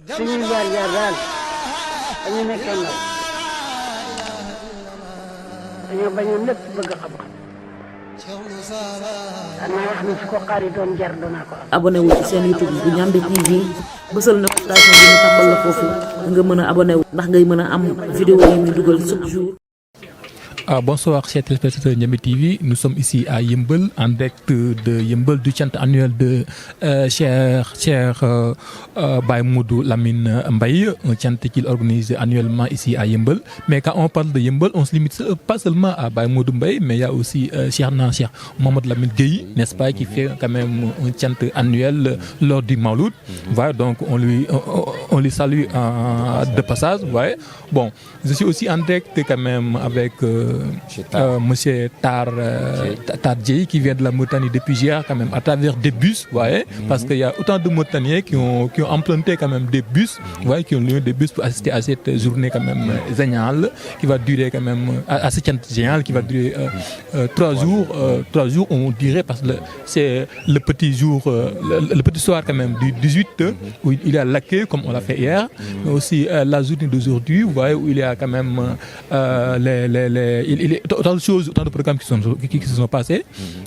suñuy jaar-jaar daal dañu nekkee ndaw dañoo bañoon lépp bëgg xam-xam danaa wax ni su ko xaari doon jar doonaa ko am. abonné wu ci seen YouTube bu Ndiamé TV bësal notification bi ñu tàmbal la foofu nga mën a abonné wu ndax ngay mën a am vidéo yi ñu dugal chaque jour. Bonsoir chers téléspectateurs Ndiamé TV, nous sommes ici à Yeumbeul en direct de Yeumbeul du chant annuel de cher Baye Modou Lamine Mbaye, un chant qu'il organise annuellement ici à Yeumbeul. Mais quand on parle de Yeumbeul, on se limite pas seulement à Baye Modou Mbaye, mais il y a aussi Cheikh Mohamed Lamine Gueye, n'est-ce pas, qui fait quand même un chant annuel lors du Mawlud. Voilà, donc on lui salue de passage. Ouais. Bon, je suis aussi en direct quand même avec Monsieur Tar Djei qui vient de la Mauritanie depuis hier quand même à travers des bus, voyez, parce qu'il y a autant de Mauritaniens qui ont emprunté quand même des bus, voyez, qui ont loué des bus pour assister à cette journée quand même géniale qui va durer quand même à ce chant génial qui va durer 3 jours. 3 jours on dirait parce que c'est le petit jour, le petit soir quand même du 18 où il y a l'accueil comme on l'a fait hier, mais aussi la journée d'aujourd'hui, vous voyez, où il y a quand même il y a autant de choses, autant de programmes qui se sont passés.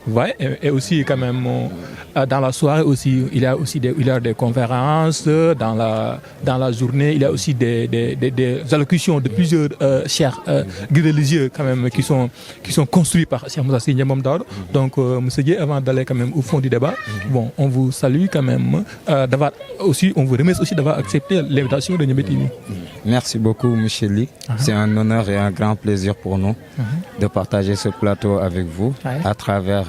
Ouais, et aussi quand même dans la soirée aussi, il y a aussi des conférences dans la journée. Il y a aussi des allocutions de plusieurs chers guides religieux quand même qui sont construits par Cheikh Moussa Sy Ndiamé Daoud. Donc Monsieur Gueye, avant d'aller quand même au fond du débat, bon, on vous salue quand même d'avoir aussi, on vous remercie aussi d'avoir accepté l'invitation de Ndiamé TV. Merci beaucoup Monsieur Ly. C'est un honneur et un grand plaisir pour nous de partager ce plateau avec vous à travers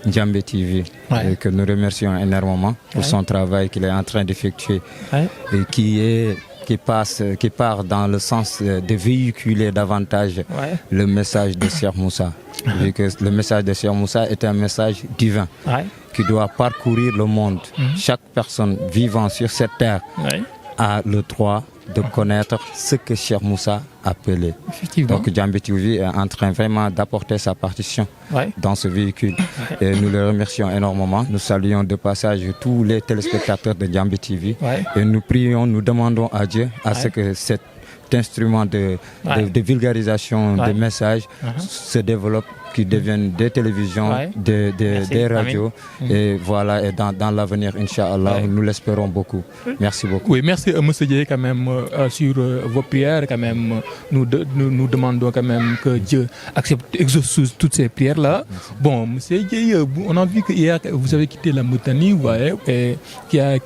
Ndiamé TV et que nous remercions énormément pour son travail qu'il est en train d'effectuer et qui part dans le sens de véhiculer davantage le message de Cheikh Moussa. Vu que le message de Cheikh Moussa est un message divin qui doit parcourir le monde. Chaque personne vivant sur cette terre a le droit de connaître ce que Cheikh Moussa appelait. Donc Ndiamé TV est en train vraiment d'apporter sa partition dans ce véhicule. Et nous le remercions énormément. Nous saluons de passage tous les téléspectateurs de Ndiamé TV. Et nous prions, nous demandons à Dieu à ce que cet instrument de vulgarisation des messages se développe, qui deviennent des télévisions, des radios, et voilà, et dans l'avenir, Inch'Allah, nous l'espérons beaucoup. Merci beaucoup. Oui, merci Monsieur Gueye quand même sur vos prières quand même. Nous demandons quand même que Dieu accepte, exauce toutes ces prières-là. Bon, Monsieur Gueye, on a vu que hier vous avez quitté la Mauritanie, et qui a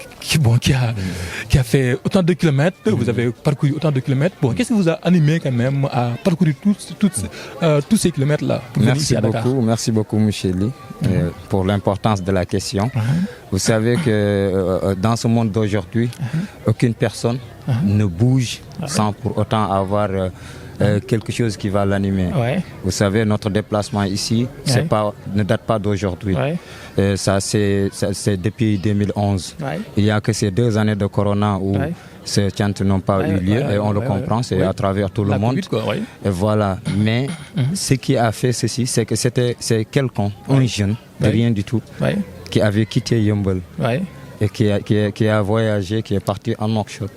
fait autant de kilomètres, vous avez parcouru autant de kilomètres. Bon, qu'est-ce qui vous a animé quand même à parcourir tous ces kilomètres-là? Merci beaucoup, Monsieur Ly, pour l'importance de la question. Vous savez que dans ce monde d'aujourd'hui, aucune personne ne bouge sans pour autant avoir quelque chose qui va l'animer. Vous savez, notre déplacement ici ne date pas d'aujourd'hui. Ça, c'est depuis 2011. Il n'y a que ces 2 années de Corona où ces chants n'ont pas eu lieu et on le comprend, c'est à travers tout le monde. Et voilà. Mais ce qui a fait ceci, c'est que c'est quelqu'un, un jeune, de rien du tout, qui avait quitté Yeumbeul et qui a voyagé, qui est parti en Nouakchott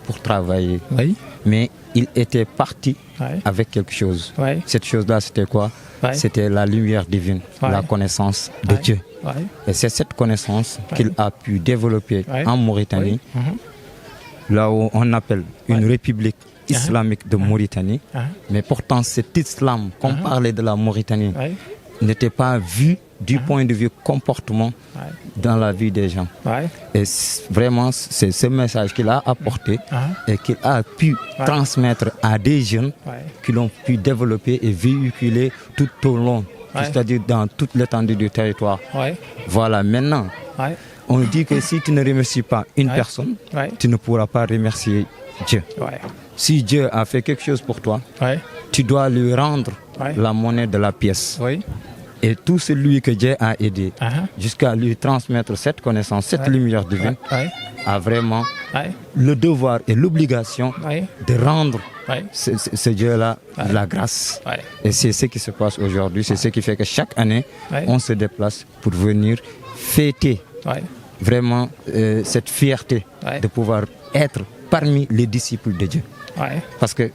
pour travailler. Mais il était parti avec quelque chose. Cette chose-là, c'était quoi? C'était la lumière divine, la connaissance de Dieu. Et c'est cette connaissance qu'il a pu développer en Mauritanie, là où on appelle une république islamique de Mauritanie. Mais pourtant, cet islam, qu'on parlait de la Mauritanie, n'était pas vu du point de vue comportement dans la vie des gens. Et vraiment, c'est ce message qu'il a apporté et qu'il a pu transmettre à des jeunes qui l'ont pu développer et véhiculer tout au long, c'est-à-dire dans toute l'étendue du territoire. Voilà, maintenant, on dit que si tu ne remercies pas une personne, tu ne pourras pas remercier Dieu. Si Dieu a fait quelque chose pour toi, tu dois lui rendre la monnaie de la pièce. Et tout celui que Dieu a aidé jusqu'à lui transmettre cette connaissance, cette lumière divine, a vraiment le devoir et l'obligation de rendre ce Dieu-là la grâce. Et c'est ce qui se passe aujourd'hui. C'est ce qui fait que chaque année, on se déplace pour venir fêter vraiment cette fierté de pouvoir être parmi les disciples de Dieu. Ouais. Parce que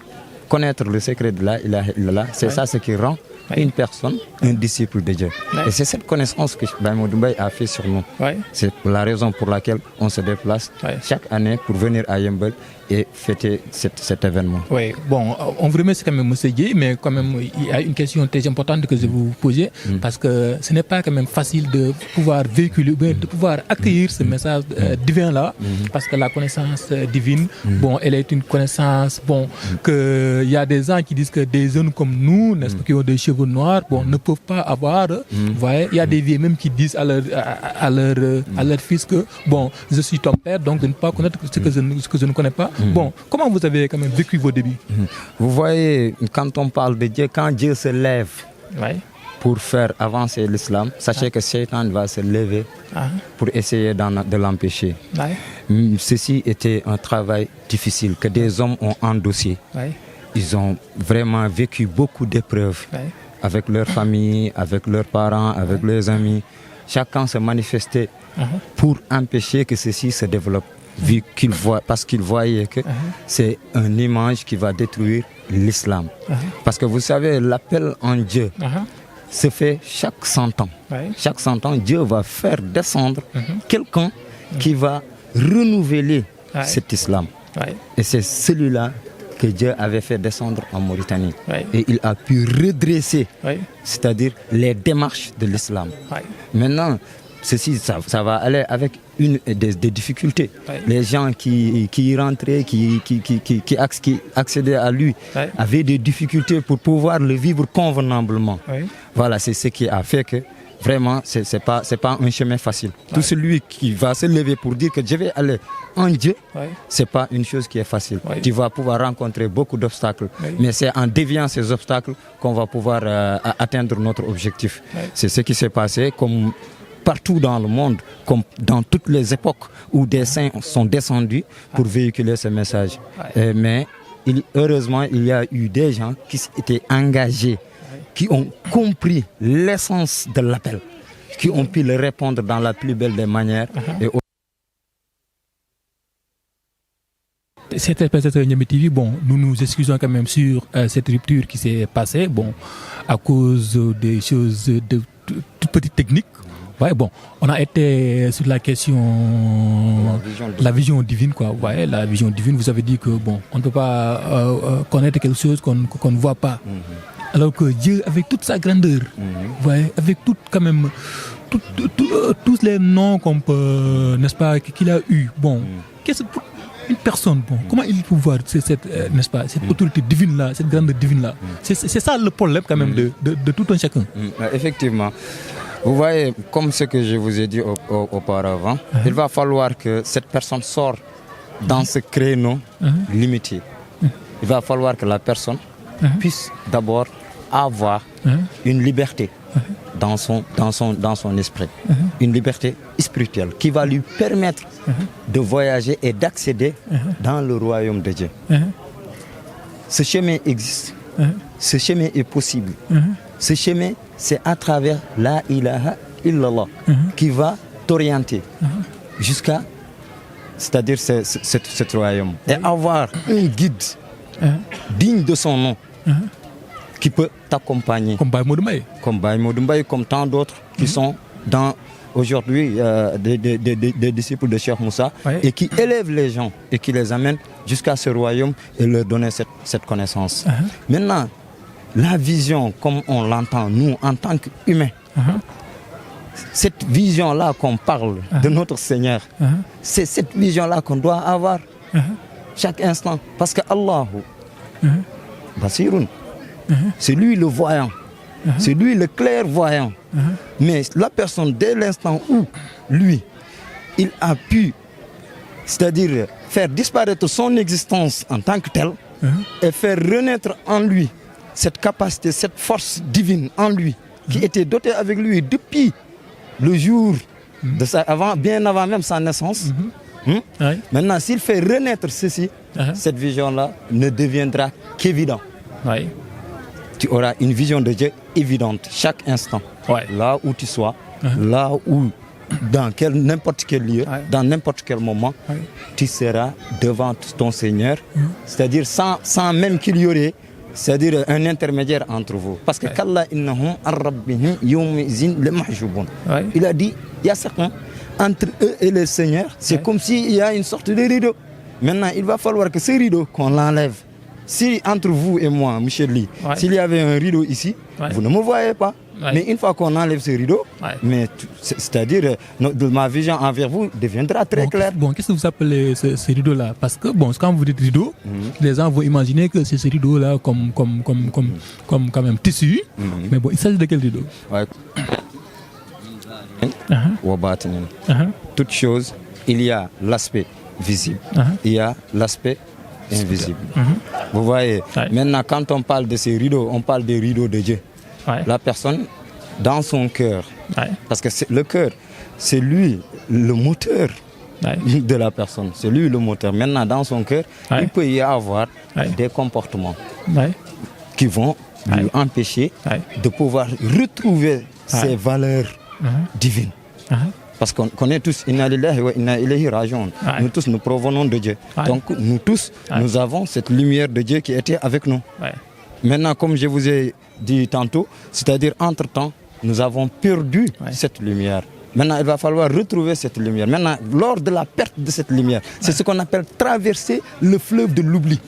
connaître le secret de la ilaha illallah, c'est ça ce qui rend une personne un disciple de Dieu. Et c'est cette connaissance que Baye Modou Mbaye a fait sur nous. C'est la raison pour laquelle on se déplace chaque année pour venir à Yeumbeul et fêter cet événement. Oui, bon, on vous remercie quand même, M. Guy, mais quand même, il y a une question très importante que je vais vous poser, parce que ce n'est pas quand même facile de pouvoir véhiculer, de pouvoir accueillir ce message divin-là, parce que la connaissance divine, bon, elle est une connaissance, bon, qu'il y a des gens qui disent que des jeunes comme nous, n'est-ce pas, qui ont des cheveux noirs, bon, ne peuvent pas avoir, vous voyez, il y a des vieux même qui disent à leur fils que, bon, je suis ton père, donc de ne pas connaître ce que je ne connais pas. Bon, comment vous avez quand même vécu vos débuts? Vous voyez, quand on parle de Dieu, quand Dieu se lève pour faire avancer l'islam, sachez que Satan va se lever pour essayer de l'empêcher. Ceci était un travail difficile que des hommes ont endossé. Ils ont vraiment vécu beaucoup d'épreuves avec leur famille, avec leurs parents, avec leurs amis. Chacun se manifestait pour empêcher que ceci se développe. Parce qu'il voyait que c'est une image qui va détruire l'islam. Parce que vous savez, l'appel en Dieu se fait chaque 100 ans. Chaque 100 ans, Dieu va faire descendre quelqu'un qui va renouveler cet islam. Et c'est celui-là que Dieu avait fait descendre en Mauritanie. Et il a pu redresser, c'est-à-dire les démarches de l'islam. Maintenant, ceci, ça va aller avec des difficultés. Les gens qui y rentraient, qui accédaient à lui, avaient des difficultés pour pouvoir le vivre convenablement. Voilà, c'est ce qui a fait que vraiment, c'est pas un chemin facile. Tout celui qui va se lever pour dire que je vais aller en Dieu, c'est pas une chose qui est facile. Tu vas pouvoir rencontrer beaucoup d'obstacles, mais c'est en déviant ces obstacles qu'on va pouvoir atteindre notre objectif. C'est ce qui s'est passé comme partout dans le monde, comme dans toutes les époques où des saints sont descendus pour véhiculer ce message. Mais heureusement, il y a eu des gens qui étaient engagés, qui ont compris l'essence de l'appel, qui ont pu le répondre dans la plus belle des manières. Cet téléspectateur Ndiamé TV, bon, nous nous excusons quand même sur cette rupture qui s'est passée, bon, à cause des choses de toutes petites techniques. Ouais, bon, on a été sur la question la vision divine, quoi. Ouais, la vision divine, vous avez dit que bon, on ne peut pas connaître quelque chose qu'on ne voit pas. Alors que Dieu, avec toute sa grandeur, ouais, avec tout quand même tous les noms qu'on peut, n'est-ce pas, qu'il a eu. Bon, qu'est-ce que une personne, bon, comment il peut voir n'est-ce pas, cette autorité divine là, cette grandeur divine là. C'est ça le problème quand même de tout un chacun. Effectivement. Vous voyez, comme ce que je vous ai dit auparavant, il va falloir que cette personne sorte dans ce créneau limité. Il va falloir que la personne puisse d'abord avoir une liberté dans son esprit, une liberté spirituelle qui va lui permettre de voyager et d'accéder dans le royaume de Dieu. Ce chemin existe, ce chemin est possible. Ce chemin, c'est à travers la ilaha illallah qui va t'orienter jusqu'à, c'est-à-dire ce royaume. Et avoir un guide digne de son nom qui peut t'accompagner. Comme Baye Modou Mbaye. Comme Baye Modou Mbaye, comme tant d'autres qui sont aujourd'hui des disciples de Cheikh Moussa et qui élèvent les gens et qui les amènent jusqu'à ce royaume et leur donner cette connaissance. Maintenant, la vision, comme on l'entend, nous, en tant qu'humains, cette vision-là qu'on parle de notre Seigneur, c'est cette vision-là qu'on doit avoir chaque instant. Parce que Allahu, Basirun, c'est lui le voyant, c'est lui le clairvoyant. Mais la personne, dès l'instant où lui, il a pu, c'est-à-dire faire disparaître son existence en tant que tel et faire renaître en lui cette capacité, cette force divine en lui, qui était dotée avec lui depuis le jour, bien avant même sa naissance. Maintenant, s'il fait renaître ceci, cette vision-là ne deviendra qu'évidente. Tu auras une vision de Dieu évidente chaque instant. Là où tu sois, là où dans n'importe quel lieu, dans n'importe quel moment, tu seras devant ton Seigneur, c'est-à-dire sans même qu'il y aurait, c'est-à-dire un intermédiaire entre vous. Parce que il a dit, il y a certains, entre eux et le Seigneur, c'est comme s'il y a une sorte de rideau. Maintenant, il va falloir que ce rideau, qu'on l'enlève. Si entre vous et moi, Michel Ly, s'il y avait un rideau ici, vous ne me voyez pas. Mais une fois qu'on enlève ce rideau, c'est-à-dire ma vision envers vous deviendra très claire. Bon, qu'est-ce que vous appelez ce rideau-là? Parce que bon, quand vous dites rideau, les gens vont imaginer que c'est ce rideau-là comme quand même tissu. Mais bon, il s'agit de quel rideau? Toute chose, il y a l'aspect visible, il y a l'aspect invisible. Vous voyez, maintenant quand on parle de ces rideaux, on parle des rideaux de Dieu. La personne, dans son cœur, parce que le cœur, c'est lui le moteur de la personne, c'est lui le moteur. Maintenant, dans son cœur, il peut y avoir des comportements qui vont lui empêcher de pouvoir retrouver ses valeurs divines. Parce qu'on connaît tous, inna lillahi wa inna ilayhi raji'un. Nous tous, nous provenons de Dieu. Donc, nous tous, nous avons cette lumière de Dieu qui était avec nous. Maintenant, comme je vous ai dit tantôt, c'est-à-dire entre-temps, nous avons perdu cette lumière. Maintenant, il va falloir retrouver cette lumière. Maintenant, lors de la perte de cette lumière, c'est ce qu'on appelle traverser le fleuve de l'oubli.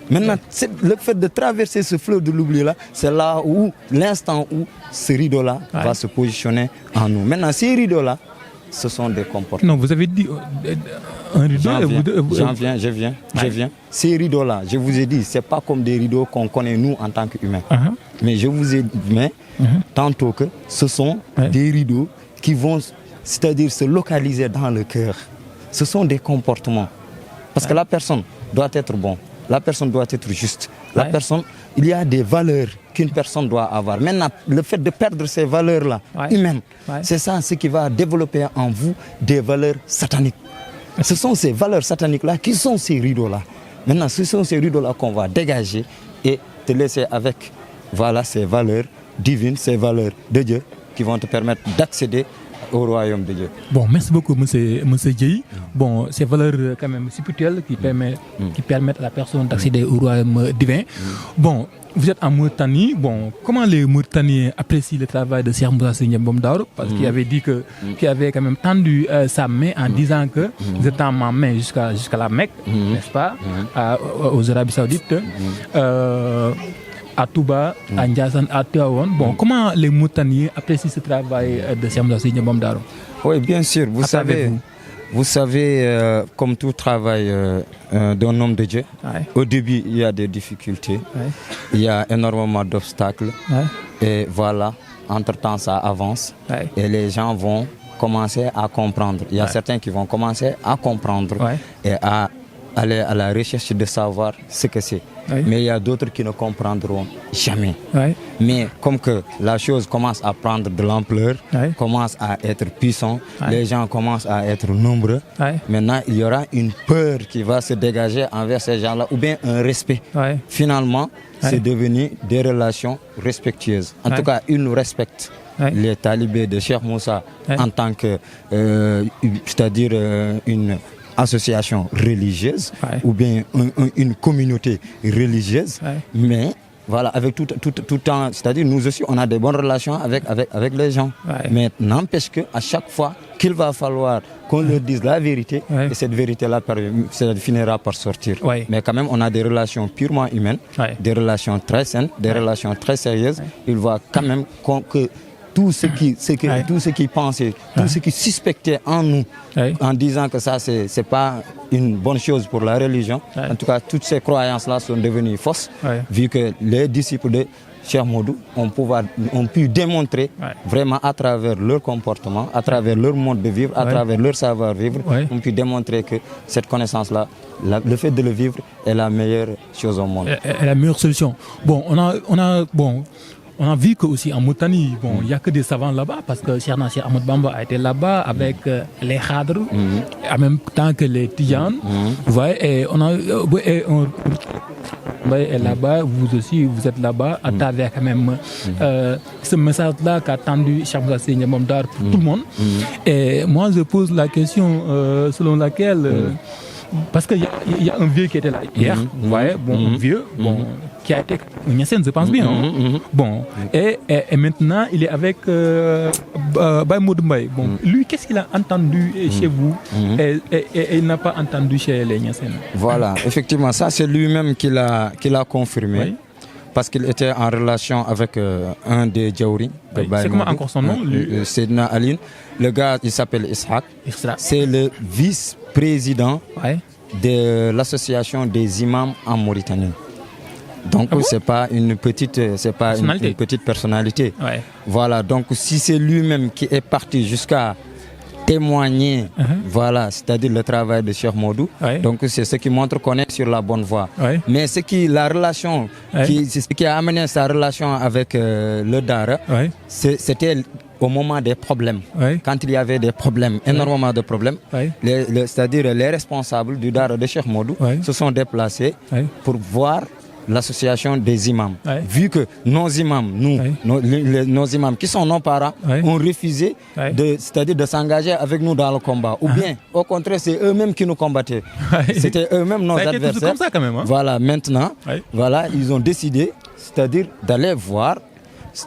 Maintenant, le fait de traverser ce fleuve de l'oubli-là, c'est là où, l'instant où ce rideau-là va se positionner en nous. Maintenant, ces rideaux-là, ce sont des comportements. Non, vous avez dit un rideau. Je viens. Ces rideaux-là, je vous ai dit, ce n'est pas comme des rideaux qu'on connaît nous en tant qu'humains. Mais je vous ai dit tantôt que ce sont des rideaux qui vont, c'est-à-dire se localiser dans le cœur. Ce sont des comportements. Parce que la personne doit être bonne. La personne doit être juste. La personne, il y a des valeurs qu'une personne doit avoir. Maintenant, le fait de perdre ces valeurs-là, humaines, c'est ça ce qui va développer en vous des valeurs sataniques. Ce sont ces valeurs sataniques-là qui sont ces rideaux-là. Maintenant, ce sont ces rideaux-là qu'on va dégager et te laisser avec ces valeurs divines, ces valeurs de Dieu qui vont te permettre d'accéder au royaume de Dieu. Bon, merci beaucoup, monsieur Dieye. Bon, ces valeurs quand même spirituelles qui permettent à la personne d'accéder au royaume divin. Bon, vous êtes en Mauritanie. Bon, comment les Mauritaniens apprécient le travail de Cheikh Moussa Sy Ndiamé Daour? Parce qu'il avait dit qu'il avait quand même tendu sa main en disant que vous êtes en ma main jusqu'à la Mecque, n'est-ce pas, aux Arabes Saoudites. À Touba, à Ndiassane, à Tivaouane. Bon, comment les Mauritaniens apprécient ce travail de Cheikh Moussa Sy Ndiamé Daour? Oui, bien sûr. Vous savez, comme tout travail d'un homme de Dieu, au début, il y a des difficultés, il y a énormément d'obstacles. Et voilà, entre-temps, ça avance. Et les gens vont commencer à comprendre. Il y a certains qui vont commencer à comprendre et à aller à la recherche de savoir ce que c'est. Mais il y a d'autres qui ne comprendront jamais. Mais comme que la chose commence à prendre de l'ampleur, commence à être puissant, les gens commencent à être nombreux, maintenant il y aura une peur qui va se dégager envers ces gens-là, ou bien un respect. Finalement, c'est devenu des relations respectueuses. En tout cas, ils nous respectent. Les talibés de Cheikh Moussa en tant que, c'est-à-dire une association religieuse ou bien une communauté religieuse, mais voilà, avec tout temps, c'est-à-dire nous aussi on a des bonnes relations avec les gens, mais n'empêche qu'à chaque fois qu'il va falloir qu'on leur dise la vérité, et cette vérité-là ça finira par sortir. Mais quand même on a des relations purement humaines, des relations très saines, des relations très sérieuses. Il va quand même que tout ce qui pensait, tout ce qui suspectait en nous, en disant que ça, c'est pas une bonne chose pour la religion. En tout cas, toutes ces croyances-là sont devenues fausses, vu que les disciples de Cheikh Modou ont pu démontrer vraiment à travers leur comportement, à travers leur mode de vivre, à travers leur savoir-vivre, ont pu démontrer que cette connaissance-là, le fait de le vivre est la meilleure chose au monde. Et la meilleure solution. Bon, on a vu qu'aussi en Mauritanie, il n'y a que des savants là-bas, parce que Cheikh Ahmadou Bamba a été là-bas avec les Khadr, en même temps que les Tidianes. Vous voyez, et on Mbaye est là-bas, vous aussi, vous êtes là-bas, à travers quand même ce message-là qu'a tendu Cheikh Moussa Sy Ndiamé pour tout le monde. Et moi, je pose la question selon laquelle... parce qu'il y a un vieux qui était là hier, vous voyez, un vieux, qui a été un Niassène, je pense bien. Bon, et maintenant, il est avec Baye Modou Mbaye. Bon, lui, qu'est-ce qu'il a entendu chez vous et il n'a pas entendu chez les Niassènes? Voilà, effectivement, ça c'est lui-même qui l'a confirmé. Oui. Parce qu'il était en relation avec un des Djaouri. C'est comment encore son nom? Sedna Aline. Le gars, il s'appelle Ishaq. C'est le vice-président de l'association des imams en Mauritanie. Donc c'est pas une petite personnalité. Ouais. Voilà, donc si c'est lui-même qui est parti jusqu'à témoigner, voilà, c'est-à-dire le travail de Cheikh Modou. Donc c'est ce qui montre qu'on est sur la bonne voie. Mais ce qui a amené sa relation avec le Dara, c'était au moment des problèmes. Quand il y avait des problèmes, énormément de problèmes, c'est-à-dire les responsables du Dara de Cheikh Modou se sont déplacés pour voir l'association des imams. Vu que nos imams, nos imams qui sont nos parents, ont refusé c'est-à-dire de s'engager avec nous dans le combat. Ou bien, au contraire, c'est eux-mêmes qui nous combattaient. C'était eux-mêmes nos adversaires. Comme ça quand même, hein? Voilà, maintenant, voilà, ils ont décidé, c'est-à-dire d'aller voir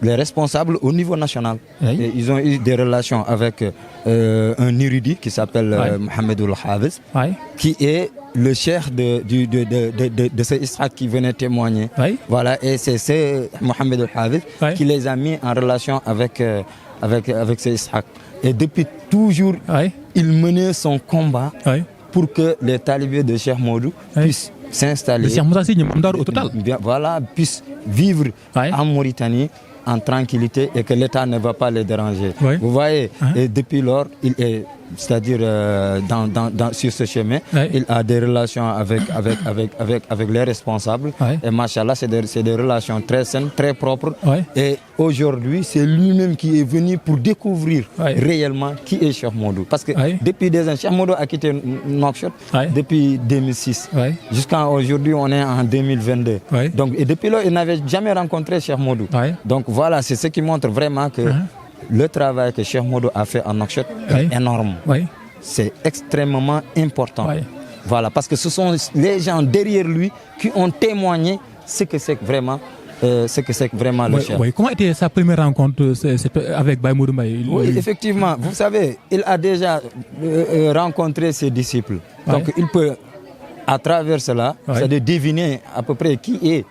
les responsables au niveau national. Et ils ont eu des relations avec un érudit qui s'appelle Mohamedoul Hafiz, qui est le cheikh de ce Israq qui venait témoigner. Voilà, et c'est ce Mohamedoul Hafiz qui les a mis en relation avec ce Israq. Et depuis toujours, il menait son combat pour que les talibés de Cheikh Modou puissent s'installer. Le Cheikh Moussa Sy Ndiamé au total. Voilà, puissent vivre en Mauritanie en tranquillité et que l'État ne va pas les déranger. Vous voyez, et depuis lors, il est, c'est-à-dire sur ce chemin, il a des relations avec les responsables. Et machallah, c'est des relations très saines, très propres. Et aujourd'hui, c'est lui-même qui est venu pour découvrir réellement qui est Cheikh Modou. Parce que depuis des ans, Cheikh Modou a quitté Nouakchott depuis 2006. Jusqu'à aujourd'hui, on est en 2022. Donc, et depuis lors, il n'avait jamais rencontré Cheikh Modou. Donc voilà, c'est ce qui montre vraiment que le travail que Cheikh Modou a fait en Nouakchott est énorme. C'est extrêmement important. Voilà, parce que ce sont les gens derrière lui qui ont témoigné ce que c'est vraiment le Cheikh. Comment était sa première rencontre avec Baye Modou Mbaye? Oui, effectivement. Vous savez, il a déjà rencontré ses disciples. Donc il peut, à travers cela, c'est-à-dire deviner à peu près qui est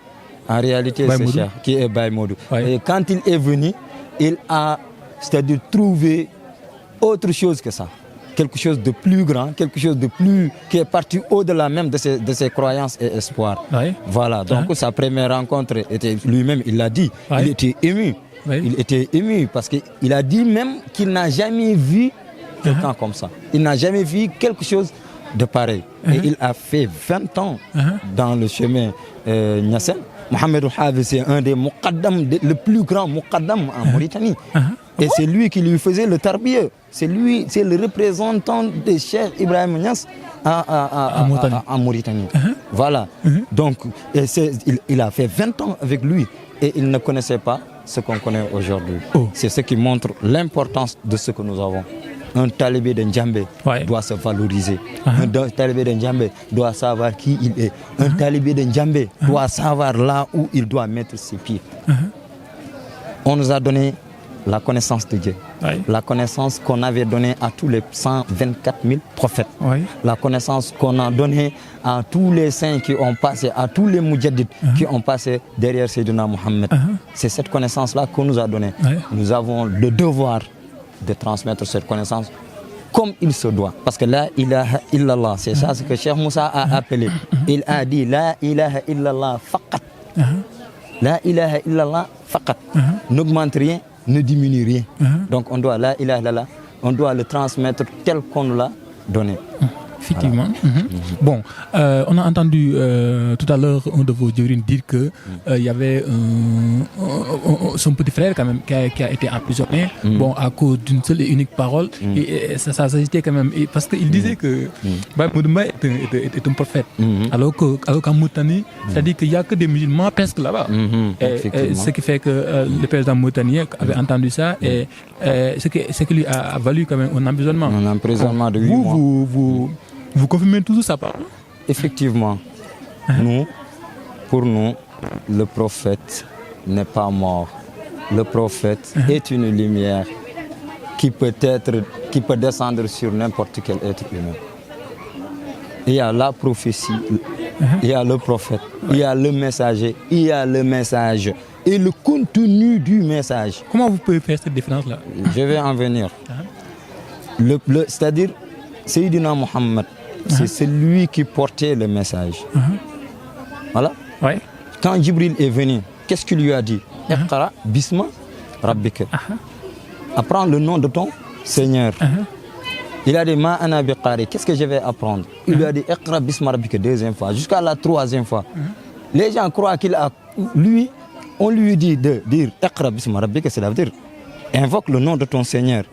en réalité ce Cheikh, qui est Baye Modou. Et quand il est venu, il a, c'est-à-dire trouvé autre chose que ça. Quelque chose de plus grand, quelque chose de plus qui est parti au-delà même de ses croyances et espoirs. Voilà, donc sa première rencontre était lui-même, il l'a dit, il était ému. Il était ému parce qu'il a dit même qu'il n'a jamais vu quelqu'un comme ça. Il n'a jamais vu quelque chose de pareil. Et il a fait 20 ans dans le chemin Niassène. Mohamedoul Hafiz, c'est un des muqaddam, le plus grand muqaddam en Mauritanie. Et c'est lui qui lui faisait le tarbiya. C'est lui, c'est le représentant de Cheikh Ibrahim Niass en Mauritanie. Voilà. Donc, il a fait 20 ans avec lui et il ne connaissait pas ce qu'on connaît aujourd'hui. C'est ce qui montre l'importance de ce que nous avons. Un talibé de Ndjambé doit se valoriser. Un talibé de Ndjambé doit savoir qui il est. Un talibé de Ndjambé doit savoir là où il doit mettre ses pieds. On nous a donné la connaissance de Dieu. La connaissance qu'on avait donnée à tous les 124 000 prophètes. La connaissance qu'on a donnée à tous les saints qui ont passé, à tous les moudjadid qui ont passé derrière Sayyidina Mohammed. C'est cette connaissance-là qu'on nous a donnée. Nous avons le devoir de transmettre cette connaissance comme il se doit. Parce que la ilaha illallah, c'est ça ce que Cheikh Moussa a appelé. Il a dit la ilaha illallah faqat. La ilaha illallah faqat. N'augmente rien, ne diminue rien. Donc on doit la ilaha illallah, on doit le transmettre tel qu'on l'a donné. Effectivement. Bon, on a entendu tout à l'heure un de vos jurines dire que il y avait son petit frère quand même qui a été emprisonné bon, à cause d'une seule et unique parole. Et ça s'agitait quand même. Parce qu'il disait que Baye Modou Mbaye est un prophète. Alors qu'en Mauritanie, c'est-à-dire qu'il n'y a que des musulmans presque là-bas. Et ce qui fait que le président mauritanien avait entendu ça et ce qui lui a valu quand même un emprisonnement. Un emprisonnement de 8 mois. Vous confirmez toujours ça, pardon? Effectivement, pour nous, le prophète n'est pas mort. Le prophète est une lumière qui peut descendre sur n'importe quel être humain. Il y a la prophétie, il y a le prophète, il y a le messager, il y a le message et le contenu du message. Comment vous pouvez faire cette différence-là? Je vais en venir. C'est-à-dire, Sayyidina Mohammed, c'est celui qui portait le message. Voilà. Ouais. Quand Jibril est venu, qu'est-ce qu'il lui a dit? Iqra bisma rabbika. Apprends le nom de ton Seigneur. Il a dit ma ana biqari. Qu'est-ce que je vais apprendre? Il lui a dit Iqra bisma rabbika deuxième fois, jusqu'à la troisième fois. Les gens croient qu'il a... Lui, on lui dit de dire Iqra bisma rabbika, cela veut dire invoque le nom de ton Seigneur.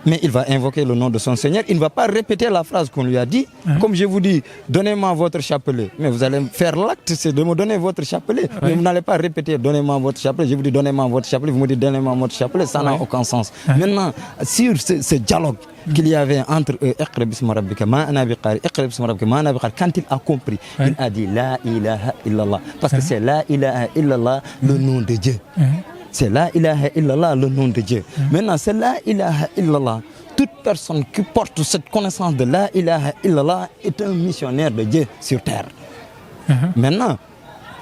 Mais il va invoquer le nom de son Seigneur. Il ne va pas répéter la phrase qu'on lui a dit. Comme je vous dis, donnez-moi votre chapelet. Mais vous allez faire l'acte, c'est de me donner votre chapelet. Mais vous n'allez pas répéter donnez-moi votre chapelet. Je vous dis donnez-moi votre chapelet. Vous me dites donnez-moi votre chapelet. Ça n'a aucun sens. Maintenant, sur ce dialogue qu'il y avait entre eux, quand il a compris, il a dit la ilaha illallah. Parce que c'est la ilaha illallah, le nom de Dieu. C'est la ilaha illallah, le nom de Dieu. Maintenant, c'est la ilaha illallah. Toute personne qui porte cette connaissance de la ilaha illallah est un missionnaire de Dieu sur terre. Maintenant,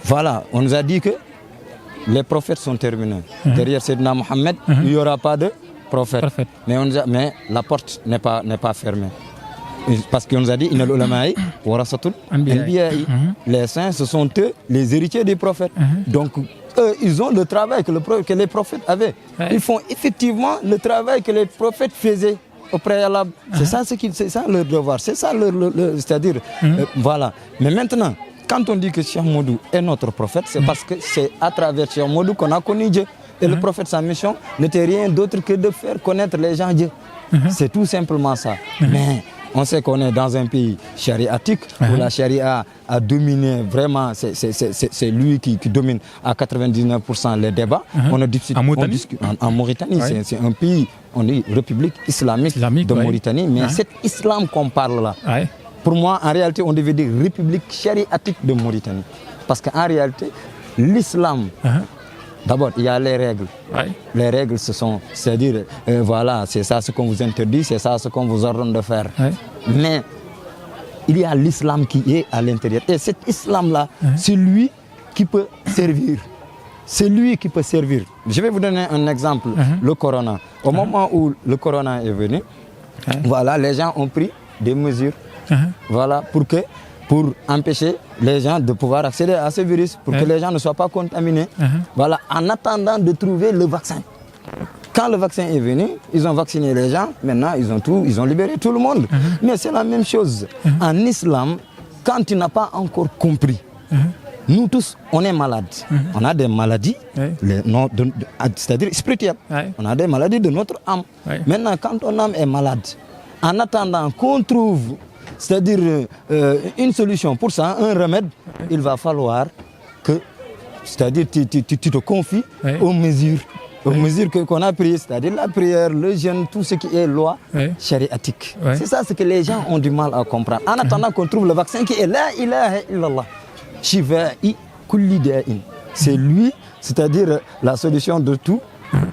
voilà, on nous a dit que les prophètes sont terminés. Derrière Sayyidina Mohammed, il n'y aura pas de prophète. Mais la porte n'est pas fermée. Parce qu'on nous a dit inal ulama'i warasatul anbiya'i. Les saints, ce sont eux, les héritiers des prophètes. Donc, eux, ils ont le travail que les prophètes avaient. Ils font effectivement le travail que les prophètes faisaient au préalable. C'est ça leur devoir. C'est ça c'est-à-dire, voilà. Mais maintenant, quand on dit que Cheikh Modou est notre prophète, c'est parce que c'est à travers Cheikh Modou qu'on a connu Dieu. Et le prophète, sa mission n'était rien d'autre que de faire connaître les gens Dieu. C'est tout simplement ça. Mais on sait qu'on est dans un pays chariatique où la charia a dominé vraiment, c'est lui qui domine à 99% les débats. En Mauritanie, c'est un pays, on dit République islamique de Mauritanie, mais cet islam qu'on parle là, pour moi, en réalité, on devait dire République chariatique de Mauritanie. Parce qu'en réalité, l'islam... D'abord, il y a les règles. Les règles, c'est-à-dire, voilà, c'est ça ce qu'on vous interdit, c'est ça ce qu'on vous ordonne de faire. Mais il y a l'islam qui est à l'intérieur. Et cet islam-là, c'est lui qui peut servir. C'est lui qui peut servir. Je vais vous donner un exemple, le corona. Au moment où le corona est venu, voilà, les gens ont pris des mesures voilà, pour empêcher les gens de pouvoir accéder à ce virus, pour que les gens ne soient pas contaminés. Voilà, en attendant de trouver le vaccin. Quand le vaccin est venu, ils ont vacciné les gens, maintenant ils ont libéré tout le monde. Mais c'est la même chose. En islam, quand tu n'as pas encore compris, nous tous, on est malades. On a des maladies, c'est-à-dire spirituelles. On a des maladies de notre âme. Maintenant, quand ton âme est malade, en attendant qu'on trouve, c'est-à-dire une solution pour ça, un remède, il va falloir que, c'est-à-dire tu te confies aux mesures qu'on a prises, c'est-à-dire la prière, le jeûne, tout ce qui est loi chariatique. C'est ça ce que les gens ont du mal à comprendre. En attendant qu'on trouve le vaccin qui est la ilaha illallah, shifa'i kulli da'in. C'est lui, c'est-à-dire la solution de tout.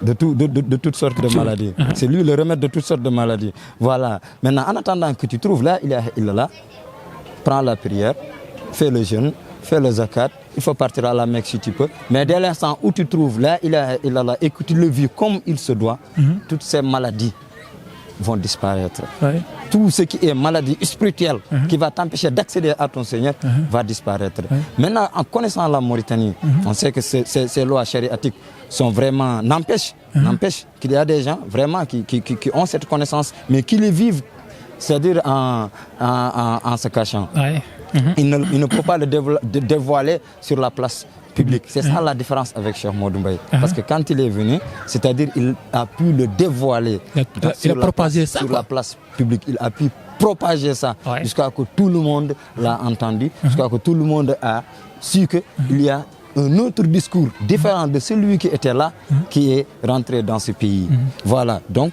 De toutes sortes de maladies. C'est lui le remède de toutes sortes de maladies. Voilà. Maintenant, en attendant que tu trouves la ilaha illallah, prends la prière, fais le jeûne, fais le zakat, il faut partir à la Mecque si tu peux. Mais dès l'instant où tu trouves la ilaha illallah et que tu le vis comme il se doit, toutes ces maladies vont disparaître. Tout ce qui est maladie spirituelle qui va t'empêcher d'accéder à ton Seigneur va disparaître. Maintenant, en connaissant la Mauritanie, on sait que ces lois chariatiques sont vraiment n'empêchent qu'il y a des gens vraiment qui ont cette connaissance, mais qui les vivent, c'est-à-dire en se cachant. Ouais. Il ne peut pas le dévoiler sur la place publique. C'est ça la différence avec Cheikh Modou Mbaye. Parce que quand il est venu, c'est-à-dire il a pu le dévoiler il a propagé ça, sur quoi. la place publique. Il a pu propager ça jusqu'à ce que tout le monde l'a entendu, jusqu'à ce que tout le monde a su qu'il y a un autre discours différent de celui qui était là, qui est rentré dans ce pays. Voilà, donc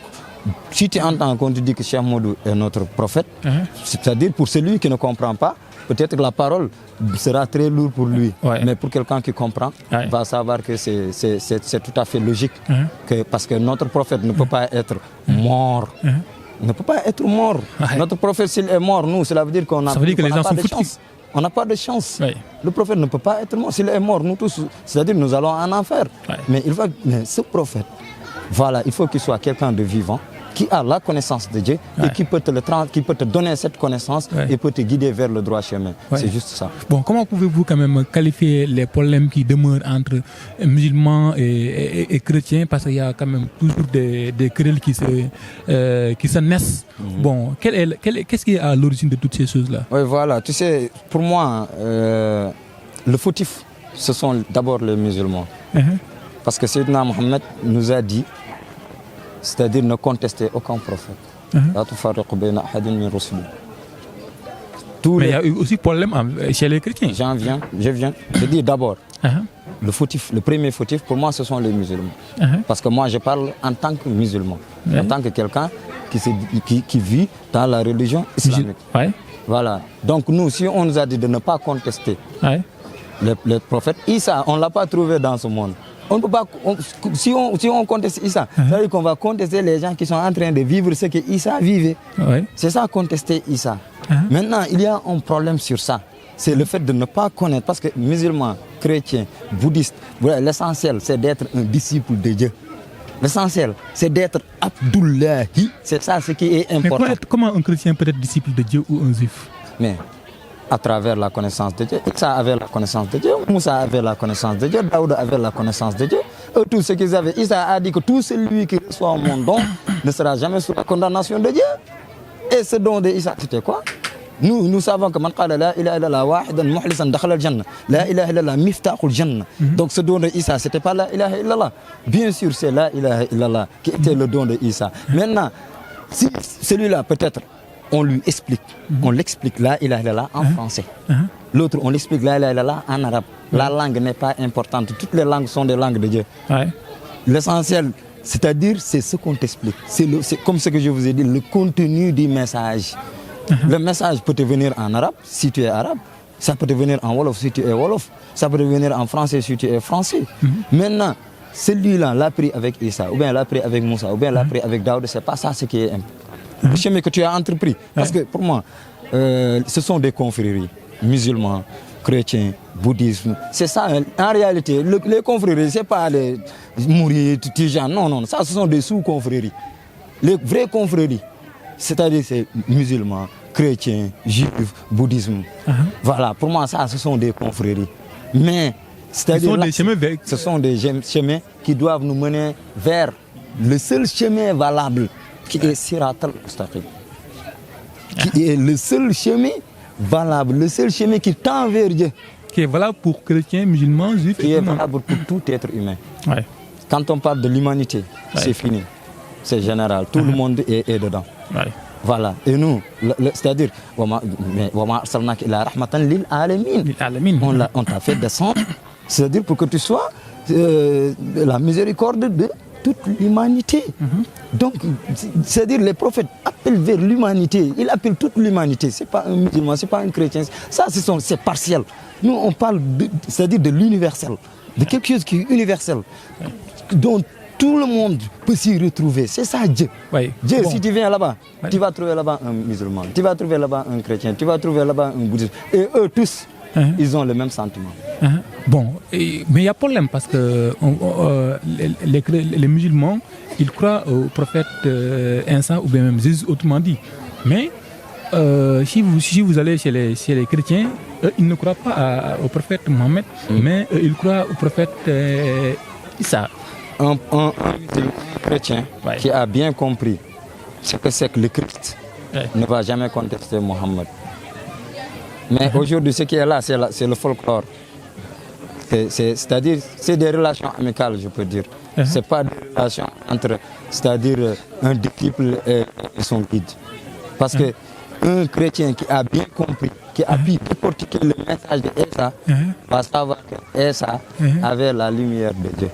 si tu entends qu'on te dit que Cheikh Modou est notre prophète, c'est-à-dire pour celui qui ne comprend pas, peut-être que la parole sera très lourde pour lui. Mais pour quelqu'un qui comprend, va savoir que c'est tout à fait logique. Parce que notre prophète ne peut pas être mort. Ne peut pas être mort. Notre prophète, s'il est mort, nous, cela veut dire qu'on a Ça veut dire que les gens sont foutus. On n'a pas de chance. Le prophète ne peut pas être mort. S'il est mort, nous tous, c'est-à-dire nous allons en enfer. Mais ce prophète, voilà, il faut qu'il soit quelqu'un de vivant, qui a la connaissance de Dieu et qui peut te donner cette connaissance et peut te guider vers le droit chemin. C'est juste ça. Bon, comment pouvez-vous quand même qualifier les problèmes qui demeurent entre musulmans et chrétiens, parce qu'il y a quand même toujours des querelles qui se naissent. Bon, qu'est-ce qui est à l'origine de toutes ces choses-là? Oui, voilà. Tu sais, pour moi, le fautif, ce sont d'abord les musulmans. Parce que Sayyidina Mohammed nous a dit, c'est-à-dire ne contester aucun prophète. Mais il y a eu aussi problème chez les chrétiens. Je viens. Je dis d'abord, le fautif, le premier fautif, pour moi, ce sont les musulmans. Parce que moi, je parle en tant que musulman, en tant que quelqu'un qui vit dans la religion islamique. Voilà. Donc nous, si on nous a dit de ne pas contester les prophètes, Issa, on ne l'a pas trouvé dans ce monde. On ne peut pas, si on conteste Issa, ça veut dire qu'on va contester les gens qui sont en train de vivre ce que Issa vivait. C'est ça, contester Issa. Maintenant, il y a un problème sur ça. C'est le fait de ne pas connaître, parce que musulmans, chrétiens, bouddhistes, l'essentiel, c'est d'être un disciple de Dieu. L'essentiel, c'est d'être Abdullahi. C'est ça ce qui est important. Mais comment un chrétien peut être disciple de Dieu ou un juif? Mais à travers la connaissance de Dieu. Issa avait la connaissance de Dieu, Moussa avait la connaissance de Dieu, Daoud avait la connaissance de Dieu. Eux, tout ce qu'ils avaient, Issa a dit que tout celui qui reçoit mon don ne sera jamais sous la condamnation de Dieu. Et ce don de Issa, c'était quoi? Nous savons que man qala la ilaha illallah wahidan mukhlisan dakhala al-jannah. La ilaha illallah miftahul jannah. Donc ce don de Issa, c'était pas la ilaha illallah. Bien sûr, c'est la ilaha illallah qui était le don de Issa. Maintenant, si celui-là peut-être on lui explique, on l'explique la ilaha illallah en français. L'autre, on l'explique la ilaha illallah en arabe. La langue n'est pas importante. Toutes les langues sont des langues de Dieu. L'essentiel, c'est-à-dire, c'est ce qu'on t'explique. C'est comme ce que je vous ai dit, le contenu du message. Le message peut te venir en arabe, si tu es arabe. Ça peut te venir en wolof, si tu es wolof. Ça peut te venir en français, si tu es français. Maintenant, celui-là l'a pris avec Issa, ou bien l'a pris avec Moussa, ou bien l'a pris avec Daoud. C'est pas ça ce qui est important. Le chemin que tu as entrepris. Parce que pour moi, ce sont des confréries, musulmans, chrétiens, bouddhisme. C'est ça, en réalité, les confréries, ce n'est pas les mourides, tijanes, non, ça ce sont des sous-confréries. Les vraies confréries, c'est-à-dire c'est musulmans, chrétiens, juifs, bouddhisme. Voilà, pour moi, ça ce sont des confréries. Mais, c'est-à-dire, ce sont des chemins qui doivent nous mener vers le seul chemin valable, qui est Sirat al-Mustaqim, qui est le seul chemin valable, le seul chemin qui tend vers Dieu. Qui est valable pour chrétiens, musulmans, juifs. Qui est valable pour tout être humain. Quand on parle de l'humanité, c'est fini, c'est général, tout le monde est dedans. Voilà, et nous, c'est-à-dire, on t'a fait descendre, c'est-à-dire pour que tu sois la miséricorde de toute l'humanité. Donc, c'est-à-dire les prophètes appellent vers l'humanité. Ils appellent toute l'humanité. Ce n'est pas un musulman, ce n'est pas un chrétien. Ça, c'est partiel. Nous, on parle c'est-à-dire de l'universel, de quelque chose qui est universel, dont tout le monde peut s'y retrouver. C'est ça Dieu. Dieu, si tu viens là-bas, tu vas trouver là-bas un musulman, tu vas trouver là-bas un chrétien, tu vas trouver là-bas un bouddhiste. Et eux tous, ils ont le même sentiment. Bon, mais il y a problème parce que les musulmans, ils croient au prophète Isa ou bien même Jésus, autrement dit. Mais si vous allez chez les chrétiens, ils ne croient pas au prophète Mohammed, mais ils croient au prophète Isa. Un chrétien qui a bien compris ce que c'est que le Christ, ne va jamais contester Mohammed. Mais aujourd'hui, ce qui est là, c'est le folklore. C'est-à-dire, c'est des relations amicales, je peux dire. C'est pas des relations entre, c'est-à-dire, un disciple et son guide. Parce que un chrétien qui a bien compris, qui a pu décortiquer le message de Esa, va savoir que Esa avait la lumière de Dieu.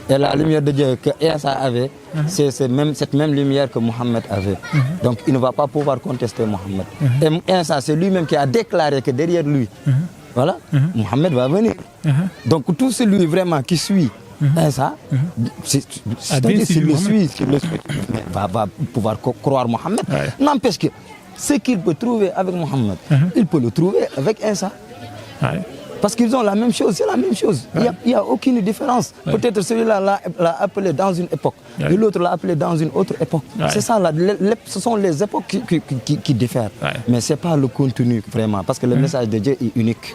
Et la lumière de Dieu que Esa avait, c'est cette même lumière que Mohammed avait. Donc il ne va pas pouvoir contester Mohammed. Et Esa, c'est lui-même qui a déclaré que derrière lui, voilà, Mohammed va venir. Donc tout celui vraiment qui suit Esa, c'est-à-dire s'il le suit, va pouvoir croire Mohammed. N'empêche que ce qu'il peut trouver avec Mohammed, il peut le trouver avec Esa. Parce qu'ils ont la même chose, c'est la même chose. Il n'y a aucune différence. Peut-être celui-là l'a appelé dans une époque, et l'autre l'a appelé dans une autre époque. C'est ça, ce sont les époques qui diffèrent. Mais ce n'est pas le contenu vraiment, parce que le message de Dieu est unique.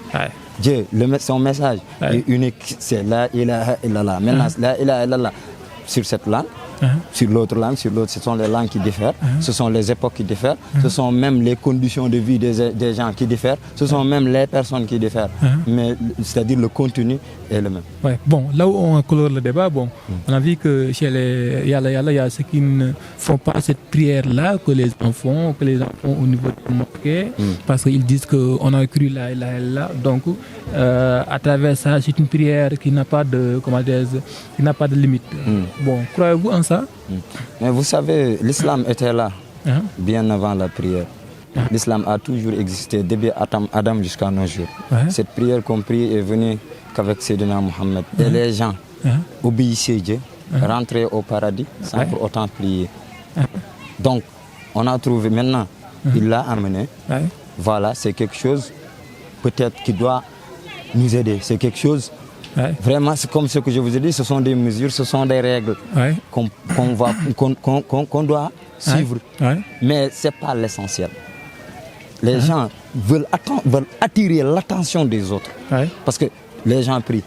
Dieu, son message est unique, c'est la ilaha illallah. Maintenant, la ilaha illallah, sur cette langue, sur l'autre langue, ce sont les langues qui diffèrent, ce sont les époques qui diffèrent, ce sont même les conditions de vie des gens qui diffèrent, ce sont même les personnes qui diffèrent. Mais c'est-à-dire le contenu est le même. Ouais. Bon, là où on colore le débat, bon, on a vu que chez les Yalla, il y a ceux qui ne font pas cette prière-là que les enfants font au niveau de mosquée, parce qu'ils disent qu'on a cru là. Donc, à travers ça, c'est une prière qui n'a pas de, qui n'a pas de limite. Bon, croyez-vous en ça? Mais vous savez, l'islam était là bien avant la prière. L'islam a toujours existé, depuis Adam jusqu'à nos jours. Cette prière compris est venue qu'avec Sayyidina Mohammed. Et les gens obéissaient Dieu, rentraient au paradis sans pour autant prier. Donc, on a trouvé maintenant, il l'a amené. Voilà, c'est quelque chose peut-être qui doit nous aider. C'est quelque chose, vraiment, c'est comme ce que je vous ai dit, ce sont des mesures, ce sont des règles qu'on doit suivre. Mais ce n'est pas l'essentiel. Les gens veulent attirer l'attention des autres. Parce que les gens prient.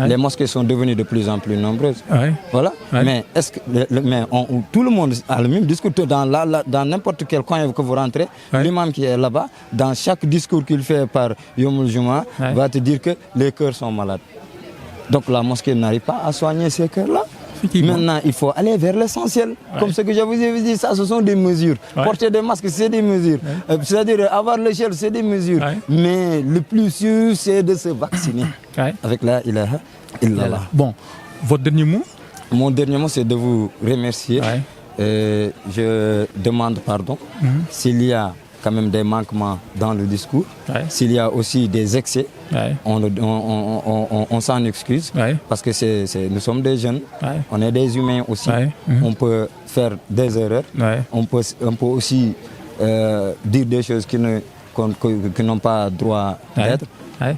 Les mosquées sont devenues de plus en plus nombreuses. Voilà. Mais est-ce que tout le monde a le même discours dans n'importe quel coin que vous rentrez, l'imam qui est là-bas, dans chaque discours qu'il fait par Yom Juma, va te dire que les cœurs sont malades. Donc la mosquée n'arrive pas à soigner ces cœurs-là. Maintenant, il faut aller vers l'essentiel. Comme ce que je vous ai dit, ça, ce sont des mesures. Porter des masques, c'est des mesures. C'est-à-dire avoir l'échelle, c'est des mesures. Mais le plus sûr, c'est de se vacciner avec la ilaha illallah. Bon, votre dernier mot? Mon dernier mot, c'est de vous remercier. Je demande pardon s'il y a quand même des manquements dans le discours, s'il y a aussi des excès, on s'en excuse, parce que nous sommes des jeunes, on est des humains aussi, on peut faire des erreurs, on peut aussi dire des choses qui n'ont pas droit d'être,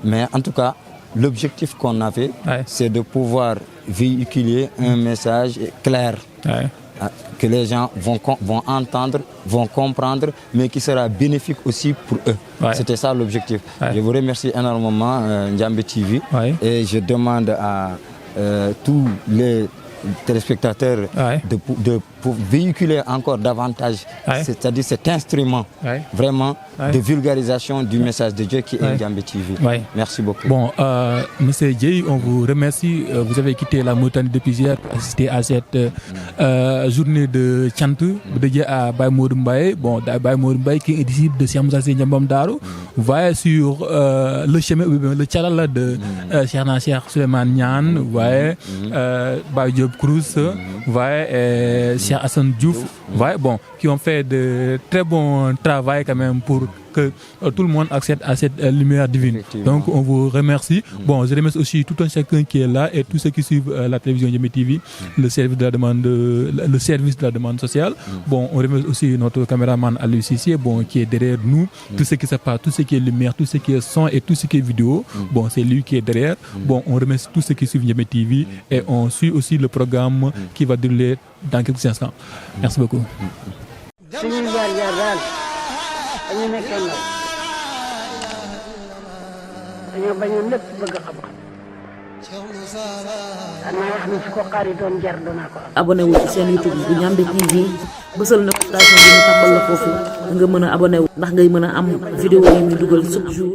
mais en tout cas, l'objectif qu'on a fait, c'est de pouvoir véhiculer un message clair, que les gens vont entendre, vont comprendre, mais qui sera bénéfique aussi pour eux. C'était ça l'objectif. Je vous remercie énormément, Ndiamé TV, et je demande à tous les téléspectateurs de véhiculer encore davantage, c'est-à-dire cet instrument vraiment de vulgarisation du message de Dieu qui est Ndiamé TV. Merci beaucoup. Bon, Monsieur Dieye, on vous remercie. Vous avez quitté la Mauritanie depuis hier pour assister à cette journée de Tchantou dédiée à Baye Modou Mbaye. Bon, Baye Modou Mbaye qui est disciple de Cheikh Moussa Sy Ndiambam Darou. Vous voyez sur le chemin, le tchalala de Cheikh Souleymane Niane, vous voyez Baye Diop Crous, vous voyez Cheikh Hassan Diouf, vous voyez, bon, qui ont fait de très bon travail quand même pour que tout le monde accède à cette lumière divine. Donc on vous remercie. Bon, je remercie aussi tout un chacun qui est là et tous ceux qui suivent la télévision Ndiamé TV, le service de la demande sociale. Bon, on remercie aussi notre caméraman Aliou Cissé, bon, qui est derrière nous. Tout ce qui se passe, tout ce qui est lumière, tout ce qui est son et tout ce qui est vidéo, bon, c'est lui qui est derrière. Bon, on remercie tous ceux qui suivent Ndiamé TV et on suit aussi le programme qui va dérouler dans quelques instants. Merci beaucoup. dañu nekkoon nag dañoo bañoon lépp bëgg xam-xam xanaa wax ni su ko xari doon jar dina ko am. abonné wu ci seen YouTube bu Ndiamé TV bësal na station bi ñu tàmbal la foofu nga mën a abonné wu ndax ngay mën a am vidéo yi ñu dugal chaque jour.